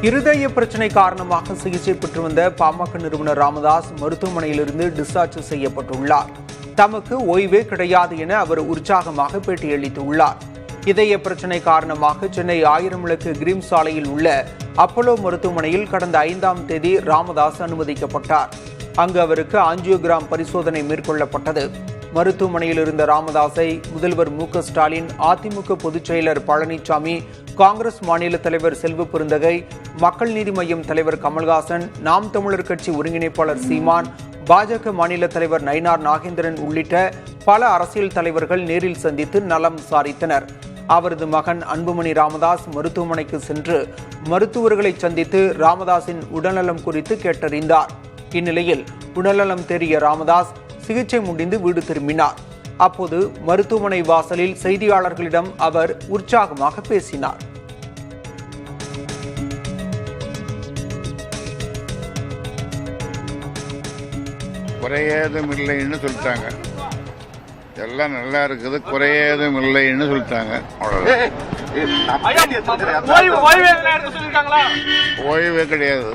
இருதய பிரச்சினை காரணமாக சிகிச்சை பெற்று வந்த பாமக நிறுவனர் ராமதாஸ் மருத்துவமனையிலிருந்து டிஸ்சார்ஜ் செய்யப்பட்டுள்ளார். தமக்கு ஓய்வே கிடையாது என அவர் உற்சாகமாக பேட்டியளித்துள்ளார். இதய பிரச்சினை காரணமாக சென்னை 1000 விளக்கு கிரீம் சாலையில் உள்ள அப்போலோ மருத்துவமனையில் கடந்த 5ஆம் தேதி ராமதாஸ் அனுமதிக்கப்பட்டார். அங்கு அவருக்கு ஆஞ்சியோகிராம் பரிசோதனை மேற்கொள்ளப்பட்டது. மருத்துவமனையில் இருந்த ராமதாஸை முதல்வர் மு.க. ஸ்டாலின், அதிமுக பொதுச் செயலர் பழனிசாமி, காங்கிரஸ் மாநில தலைவர் செல்வ பெருந்தகை, மக்கள் நீதி மய்யம் தலைவர் கமல்ஹாசன், நாம் தமிழர் கட்சி ஒருங்கிணைப்பாளர் சீமான், பாஜக மாநில தலைவர் நயினார் நாகேந்திரன் உள்ளிட்ட பல அரசியல் தலைவர்கள் நேரில் சந்தித்து நலம் விசாரித்தனர். அவரது மகன் அன்புமணி ராமதாஸ் மருத்துவமனைக்கு சென்று மருத்துவர்களை சந்தித்து ராமதாஸின் உடல்நலம் குறித்து கேட்டறிந்தார். இந்நிலையில் உடல்நலம் தேறிய ராமதாஸ் சிகிச்சை முடிந்து வீடு திரும்பினார். அப்போது மருத்துவமனை வாசலில் செய்தியாளர்களிடம் அவர் உற்சாகமாக பேசினார். குறையேதும் இல்லைன்னு சொல்லிட்டாங்க. எல்லாம் நல்லா இருக்குது, குறையேதும் இல்லைன்னு சொல்லிட்டாங்க. ஓய்வே கிடையாது.